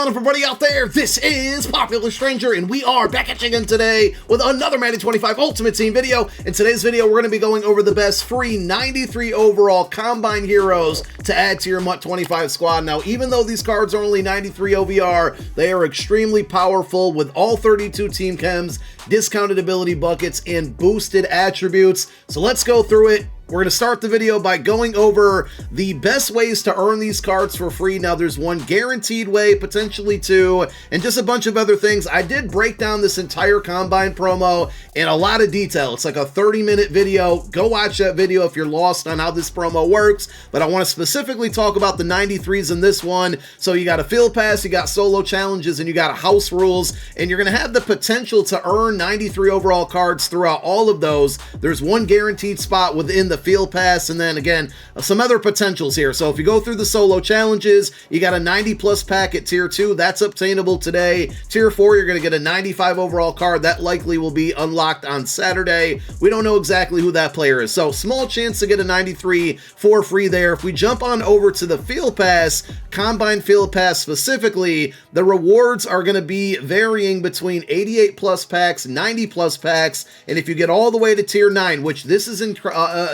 on, everybody out there? This is Popular Stranger, and we are back at you again today with another Madden 25 Ultimate Team video. In today's video, we're going to be going over the best free 93 overall Combine heroes to add to your MUT 25 squad. Now, even though these cards are only 93 OVR, they are extremely powerful with all 32 team chems, discounted ability buckets, and boosted attributes. So let's go through it. We're going to start the video by going over the best ways to earn these cards for free. Now, there's one guaranteed way, potentially two, and just a bunch of other things. I did break down this entire Combine promo in a lot of detail. It's like a 30-minute video. Go watch that video if you're lost on how this promo works. But I want to specifically talk about the 93s in this one. So you got a field pass, you got solo challenges, and you got a house rules. And you're going to have the potential to earn 93 overall cards throughout all of those. There's one guaranteed spot within the field pass, and then again some other potentials here. So if you go through the solo challenges, you got a 90 plus pack at tier 2 that's obtainable today. Tier 4, you're going to get a 95 overall card that likely will be unlocked on Saturday. We don't know exactly who that player is, so small chance to get a 93 for free there. If we jump on over to the field pass, Combine field pass specifically, the rewards are going to be varying between 88 plus packs, 90 plus packs, and if you get all the way to tier 9, which this is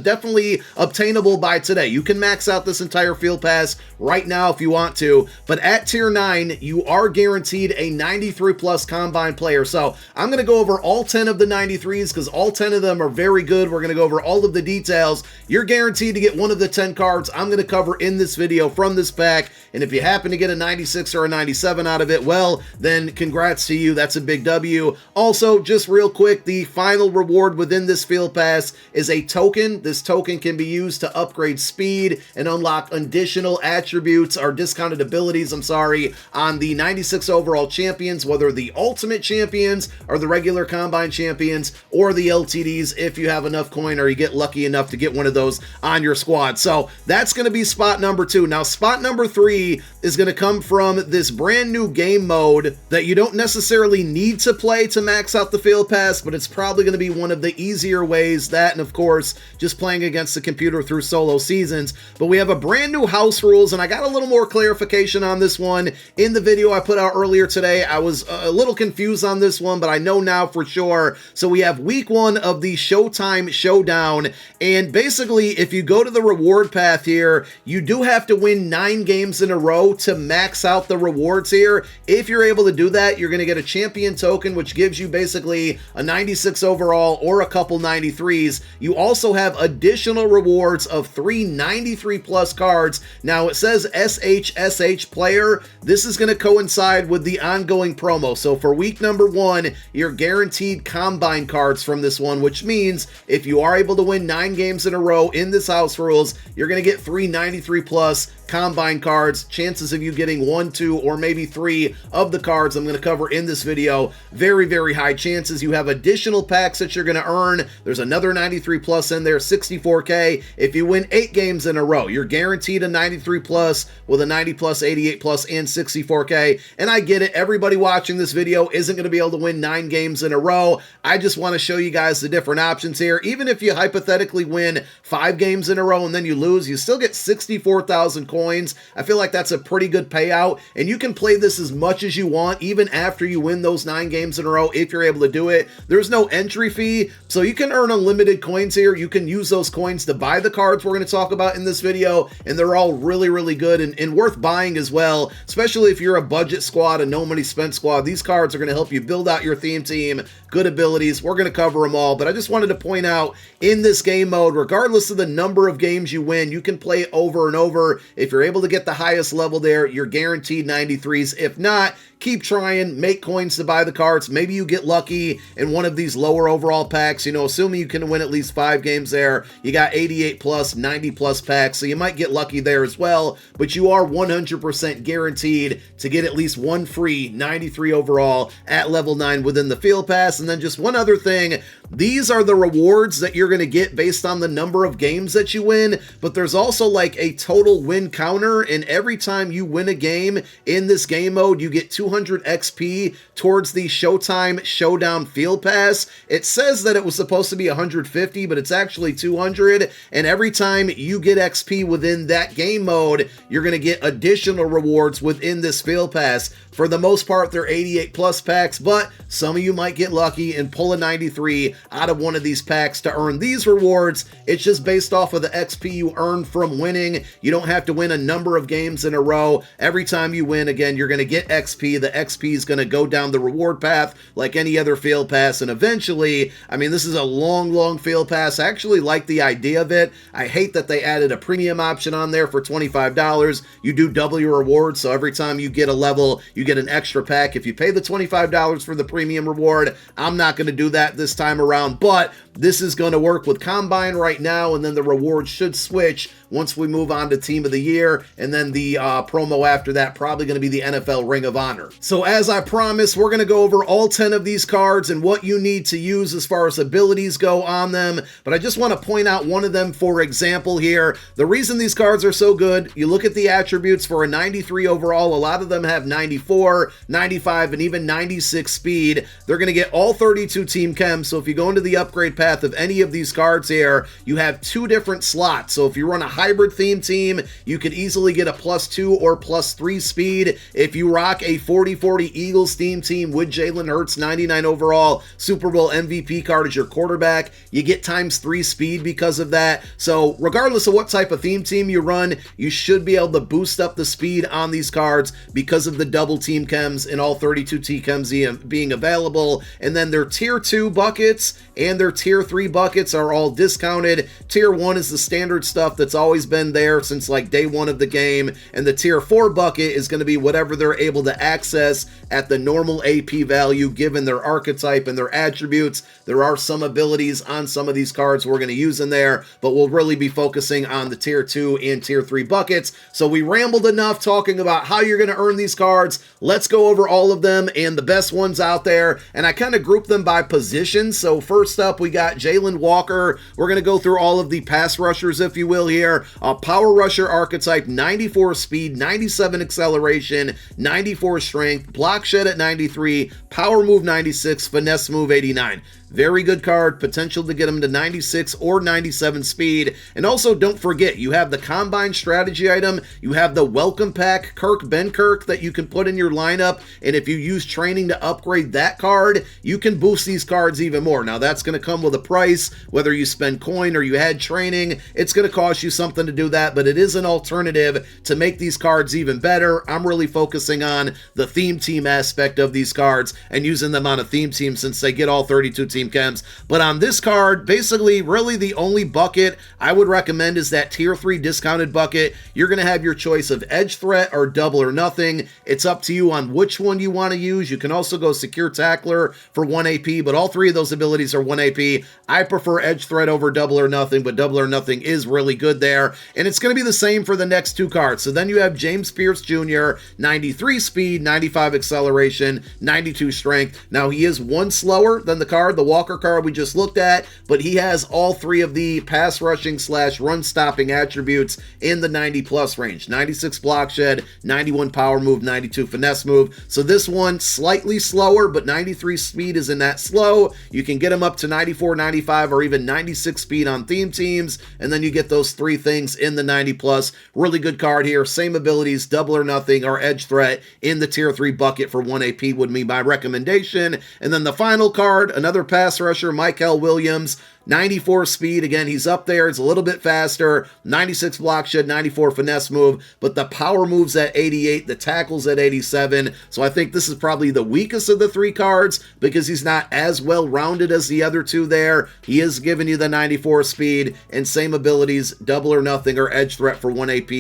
definitely obtainable by today. You can max out this entire field pass right now if you want to, but at tier 9, you are guaranteed a 93 plus Combine player. So I'm going to go over all 10 of the 93s because all 10 of them are very good. We're going to go over all of the details. You're guaranteed to get one of the 10 cards I'm going to cover in this video from this pack, and if you happen to get a 96 or a 97 out of it, well, then congrats to you. That's a big W. Also, just real quick, the final reward within this field pass is a token. This token can be used to upgrade speed and unlock additional attributes or discounted abilities, on the 96 overall champions, whether the ultimate champions or the regular Combine champions or the LTDs if you have enough coin or you get lucky enough to get one of those on your squad. So that's going to be spot number 2. Now, spot number 3 is going to come from this brand new game mode that you don't necessarily need to play to max out the field pass, but it's probably going to be one of the easier ways. That, and of course, just playing against the computer through solo seasons. But we have a brand new house rules, and I got a little more clarification on this one in the video I put out earlier today. I was a little confused on this one, but I know now for sure. So we have week 1 of the Showtime Showdown, and basically if you go to the reward path here, you do have to win 9 games in a row to max out the rewards here. If you're able to do that, you're going to get a champion token, which gives you basically a 96 overall or a couple 93s. You also have additional rewards of 3 93 plus cards. Now it says SHSH player. This is going to coincide with the ongoing promo. So for week number 1, you're guaranteed Combine cards from this one, which means if you are able to win 9 games in a row in this house rules, you're going to get 3 93 plus Combine cards. Chances of you getting 1, 2, or maybe 3 of the cards I'm going to cover in this video, very, very high chances. You have additional packs that you're going to earn. There's another 93 plus in there, 64K. If you win 8 games in a row, you're guaranteed a 93 plus with a 90 plus, 88 plus, and 64K. And I get it. Everybody watching this video isn't going to be able to win 9 games in a row. I just want to show you guys the different options here. Even if you hypothetically win 5 games in a row and then you lose, you still get 64,000 coins. I feel like that's a pretty good payout, and you can play this as much as you want even after you win those 9 games in a row if you're able to do it. There's no entry fee, so you can earn unlimited coins here. You can use those coins to buy the cards we're going to talk about in this video, and they're all really, really good and worth buying as well, especially if you're a budget squad, a no money spent squad. These cards are going to help you build out your theme team, good abilities. We're going to cover them all, but I just wanted to point out in this game mode, regardless of the number of games you win, you can play over and over. If you're able to get the highest level there, you're guaranteed 93s. If not, keep trying, make coins to buy the cards. Maybe you get lucky in one of these lower overall packs, assuming you can win at least 5 games there. You got 88 plus, 90 plus packs, so you might get lucky there as well, but you are 100% guaranteed to get at least 1 free 93 overall at level 9 within the field pass. And then just one other thing, these are the rewards that you're going to get based on the number of games that you win, but there's also like a total win counter, and every time you win a game in this game mode, you get 200 XP towards the Showtime Showdown Field Pass. It says that it was supposed to be 150, but it's actually 200, and every time you get XP within that game mode, you're going to get additional rewards within this Field Pass. For the most part, they're 88 plus packs, but some of you might get lucky and pull a 93 out of one of these packs to earn these rewards. It's just based off of the XP you earn from winning. You don't have to win a number of games in a row. Every time you win, again, you're going to get XP. The XP is going to go down the reward path like any other field pass, and eventually, I mean, this is a long field pass. I actually like the idea of it. I hate that they added a premium option on there for $25. You do double your rewards, so every time you get a level, you get an extra pack. If you pay the $25 for the premium reward, I'm not going to do that this time around, but this is going to work with Combine right now, and then the rewards should switch once we move on to Team of the Year, and then the promo after that probably going to be the NFL Ring of Honor. So as I promised, we're going to go over all 10 of these cards and what you need to use as far as abilities go on them, but I just want to point out one of them for example here. The reason these cards are so good, you look at the attributes for a 93 overall, a lot of them have 94, 95, and even 96 speed. They're going to get all 32 Team Chems, so if you go into the upgrade path of any of these cards here, you have 2 different slots. So if you run a hybrid theme team, you could easily get a +2 or +3 speed. If you rock a 40-40 Eagles theme team with Jalen Hurts, 99 overall, Super Bowl MVP card as your quarterback, you get ×3 speed because of that. So regardless of what type of theme team you run, you should be able to boost up the speed on these cards because of the double Team Chems and all 32 Team Chems being available. And then their Tier 2 buckets and their Tier 3 buckets are all discounted. Tier 1 is the standard stuff that's always been there since like day one of the game, and the Tier 4 bucket is going to be whatever they're able to access at the normal AP value given their archetype and their attributes. There are some abilities on some of these cards we're going to use in there, but we'll really be focusing on the Tier 2 and Tier 3 buckets. So we rambled enough talking about how you're going to earn these cards. Let's go over all of them and the best ones out there, and I kind of grouped them by position. So first up, we got Jalen Walker. We're going to go through all of the pass rushers, if you will, here. Power rusher archetype, 94 speed, 97 acceleration, 94 strength, block shed at 93, power move 96, finesse move 89. Very good card, potential to get him to 96 or 97 speed. And also don't forget, you have the Combine strategy item, you have the welcome pack Kirk Benkirk that you can put in your lineup, and if you use training to upgrade that card, you can boost these cards even more. Now that's going to come with a price, whether you spend coin or you had training, it's going to cost you something to do that, but it is an alternative to make these cards even better. I'm really focusing on the theme team aspect of these cards and using them on a theme team since they get all 32 Team Chems. But on this card, basically, really the only bucket I would recommend is that Tier 3 discounted bucket. You're going to have your choice of Edge Threat or Double or Nothing. It's up to you on which one you want to use. You can also go Secure Tackler for 1 AP, but all 3 of those abilities are 1 AP. I prefer Edge Threat over Double or Nothing, but Double or Nothing is really good there. And it's going to be the same for the next 2 cards. So then you have James Pierce Jr., 93 speed, 95 acceleration, 92 strength. Now he is 1 slower than the card, the Walker card we just looked at, but he has all 3 of the pass rushing / run stopping attributes in the 90 plus range. 96 block shed, 91 power move, 92 finesse move. So this one slightly slower, but 93 speed isn't that slow. You can get him up to 94, 95, or even 96 speed on theme teams, and then you get those 3 things in the 90 plus. Really good card here. Same abilities, Double or Nothing or Edge Threat in the Tier 3 bucket for 1 AP would be my recommendation. And then the final card, another pass rusher, Michael Williams, 94 speed. Again, he's up there. It's a little bit faster. 96 block shed, 94 finesse move, but the power moves at 88, the tackles at 87. So I think this is probably the weakest of the 3 cards because he's not as well rounded as the other 2 there. He is giving you the 94 speed and same abilities, Double or Nothing or Edge Threat for 1 AP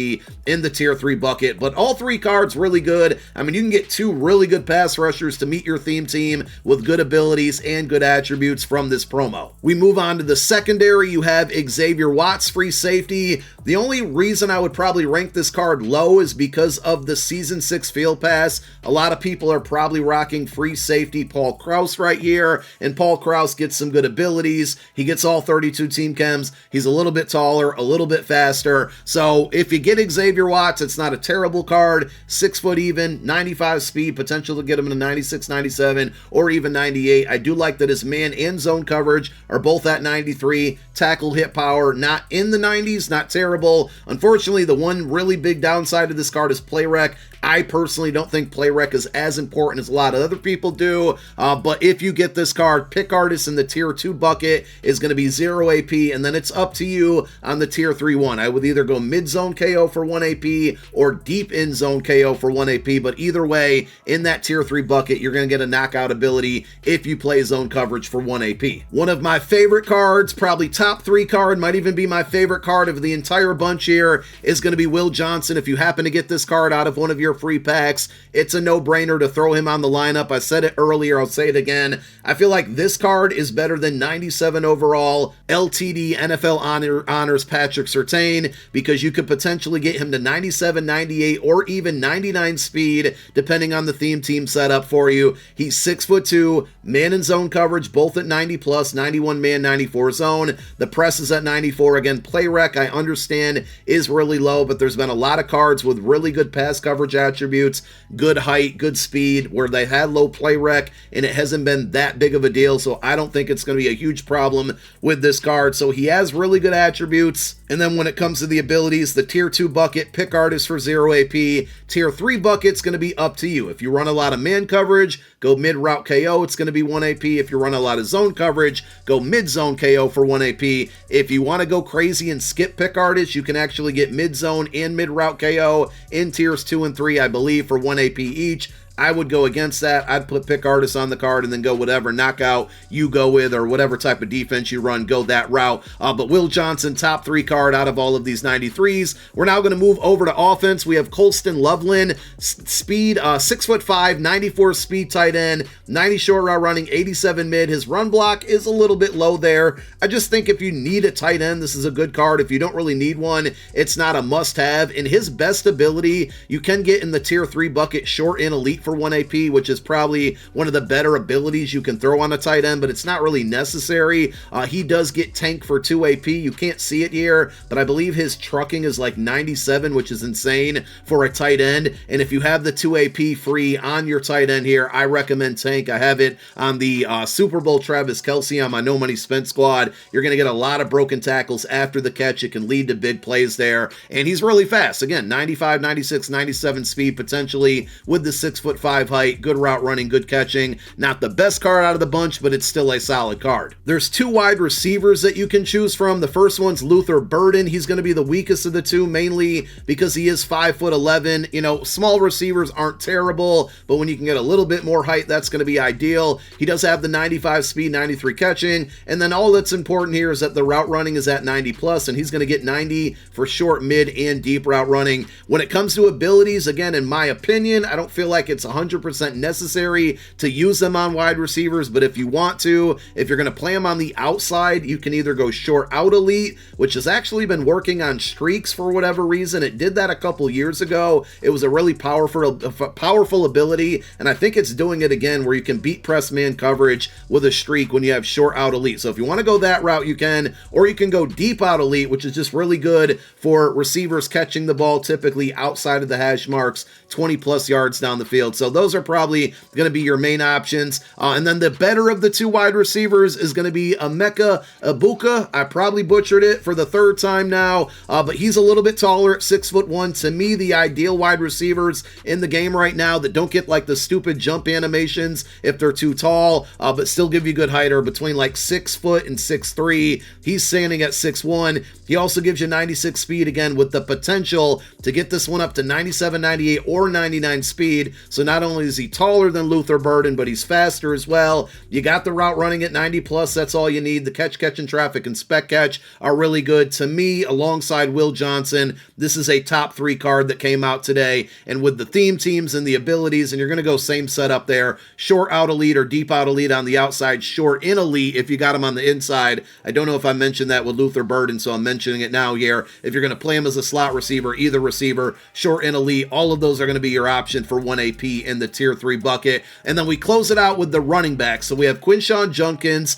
in the Tier 3 bucket. But all 3 cards really good. I mean, you can get 2 really good pass rushers to meet your theme team with good abilities and good attributes from this promo. We move on to the secondary. You have Xavier Watts, free safety. The only reason I would probably rank this card low is because of the Season 6 Field Pass. A lot of people are probably rocking free safety Paul Krause right here, and Paul Krause gets some good abilities. He gets all 32 Team Chems. He's a little bit taller, a little bit faster. So if you get Xavier Watts, it's not a terrible card. 6 foot even, 95 speed, potential to get him to 96, 97, or even 98. I do like that his man and zone coverage are both at 93. Tackle hit power, not in the 90s, not terrible. Unfortunately, the one really big downside of this card is play rec. I personally don't think play rec is as important as a lot of other people do, but if you get this card, Pick Artist in the tier 2 bucket is going to be 0 AP, and then it's up to you on the tier 3 one. I would either go mid-zone KO for 1 AP or deep in-zone KO for 1 AP, but either way, in that tier 3 bucket, you're going to get a knockout ability if you play zone coverage for 1 AP. One of my favorite cards, probably top 3 card, might even be my favorite card of the entire bunch here, is going to be Will Johnson. If you happen to get this card out of one of your free packs, it's a no-brainer to throw him on the lineup. I said it earlier, I'll say it again. I feel like this card is better than 97 overall LTD NFL honors Patrick Surtain, because you could potentially get him to 97, 98, or even 99 speed, depending on the theme team setup for you. He's 6'2", man and zone coverage, both at 90 plus, 91 man, 94 zone. The press is at 94. Again, play rec, I understand, is really low, but there's been a lot of cards with really good pass coverage attributes, good height, good speed, where they had low play rec, and it hasn't been that big of a deal, so I don't think it's going to be a huge problem with this card. So he has really good attributes. And then when it comes to the abilities, the tier 2 bucket, Pick Artist for 0 AP. Tier 3 bucket's going to be up to you. If you run a lot of man coverage, go mid route KO, it's going to be 1 AP. If you run a lot of zone coverage, go mid zone KO for 1 AP. If you want to go crazy and skip Pick Artist, you can actually get mid zone and mid route KO in tiers 2 and 3, I believe, for 1 AP each. I would go against that. I'd put Pick Artist on the card and then go whatever knockout you go with, or whatever type of defense you run, go that route. But Will Johnson, top 3 card out of all of these 93s. We're now going to move over to offense. We have Colston Loveland, speed, 6'5", 94 speed tight end, 90 short route running, 87 mid. His run block is a little bit low there. I just think if you need a tight end, this is a good card. If you don't really need one, it's not a must-have. In his best ability, you can get in the tier 3 bucket, short and elite for 1 AP, which is probably one of the better abilities you can throw on a tight end, but it's not really necessary. He does get tank for 2 AP. You can't see it here, but I believe his trucking is like 97, which is insane for a tight end. And if you have the 2 AP free on your tight end here, I recommend tank. I have it on the Super Bowl Travis Kelce on my No Money Spent squad. You're going to get a lot of broken tackles after the catch. It can lead to big plays there, and he's really fast. Again, 95, 96, 97 speed potentially with the 6'5" height, good route running, good catching. Not the best card out of the bunch, but it's still a solid card. There's 2 wide receivers that you can choose from. The first one's Luther Burden. He's going to be the weakest of the 2, mainly because he is 5'11". You know, small receivers aren't terrible, but when you can get a little bit more height, that's going to be ideal. He does have the 95 speed, 93 catching, and then all that's important here is that the route running is at 90 plus, and he's going to get 90 for short, mid, and deep route running. When it comes to abilities, again, in my opinion, I don't feel like it's 100% necessary to use them on wide receivers, but if you want to, if you're going to play them on the outside, you can either go short out elite, which has actually been working on streaks for whatever reason. It did that a couple years ago. It was a really powerful ability, and I think it's doing it again, where you can beat press man coverage with a streak when you have short out elite. So if you want to go that route, you can, or you can go deep out elite, which is just really good for receivers catching the ball typically outside of the hash marks, 20 plus yards down the field. So those are probably going to be your main options. And then the better of the 2 wide receivers is going to be Emeka Egbuka. I probably butchered it for the 3rd time now, but he's a little bit taller at 6'1". To me, the ideal wide receivers in the game right now that don't get like the stupid jump animations if they're too tall, but still give you good height, are between like 6 foot and 6'3". He's standing at 6'1". He also gives you 96 speed, again, with the potential to get this one up to 97, 98, or 99 speed. So not only is he taller than Luther Burden, but he's faster as well. You got the route running at 90 plus. That's all you need. The catch and traffic and spec catch are really good. To me, alongside Will Johnson, this is a top 3 card that came out today. And with the theme teams and the abilities, and you're going to go same setup there, short out elite or deep out elite on the outside, short in elite if you got him on the inside. I don't know if I mentioned that with Luther Burden, so I'm mentioning it now here. If you're going to play him as a slot receiver, either receiver, short and elite, all of those are going to be your option for 1 AP in the tier 3 bucket. And then we close it out with the running back. So we have Quinshawn Junkins,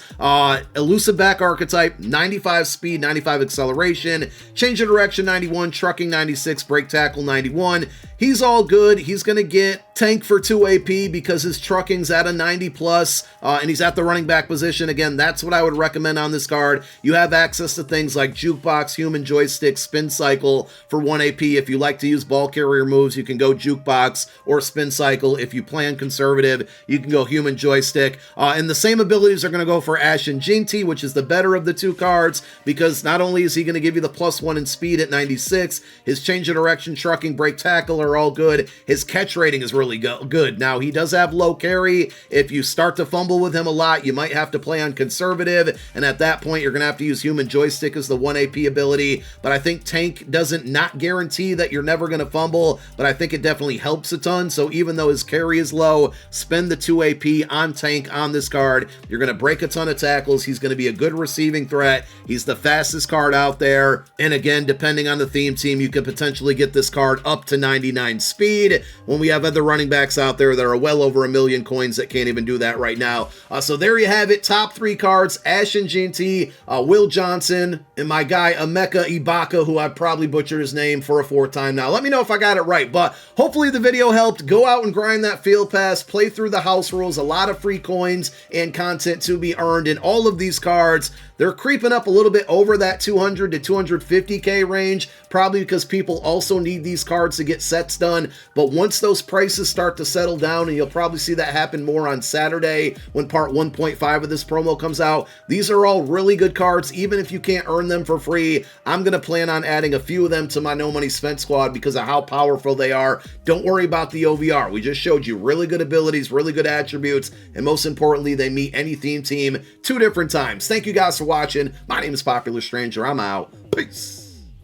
elusive back archetype, 95 speed, 95 acceleration, change of direction 91, trucking 96, break tackle 91. he's all good. He's going to get tank for 2 AP because his trucking's at a 90 plus, and he's at the running back position. Again, that's what I would recommend on this card. You have access to things like jukebox, human joystick, spin cycle for 1 AP. If you like to use ball carrier moves, you can go jukebox or spin cycle. If you plan conservative, you can go human joystick. And the same abilities are going to go for Ash and Jinty, which is the better of the 2 cards, because not only is he going to give you the +1 in speed at 96, his change of direction, trucking, break, tackle are all good. His catch rating is really good. Now, he does have low carry. If you start to fumble with him a lot, you might have to play on conservative, and at that point, you're going to have to use human joystick as the 1 AP ability. But I think tank doesn't not guarantee that you're never going to fumble, but I think it definitely helps a ton. So even though his carry is low, spend the 2 AP on tank on this card. You're going to break a ton of tackles. He's going to be a good receiving threat. He's the fastest card out there. And again, depending on the theme team, you could potentially get this card up to 99 speed when we have other running backs out there that are well over 1 million coins that can't even do that right now. So there you have it. Top 3 cards, Ash and Jinty, Will Johnson, and my guy Emeka Ibaka, who I probably butchered his name for a 4th time now. Let me know if I got it right, but hopefully the video helped. Go out and grind that field pass, play through the house rules, a lot of free coins and content to be earned in all of these cards. They're creeping up a little bit over that 200 to 250k range, probably because people also need these cards to get sets done. But once those prices start to settle down, and you'll probably see that happen more on Saturday when part 1.5 of this promo comes out, these are all really good cards. Even if you can't earn them for free, I'm going to plan on adding a few of them to my No Money Spent squad because of how powerful they are. Don't worry about the OVR. We just showed you really good abilities, really good attributes, and most importantly, they meet any theme team 2 different times. Thank you guys for watching. My name is Popular Stranger. I'm out. Peace.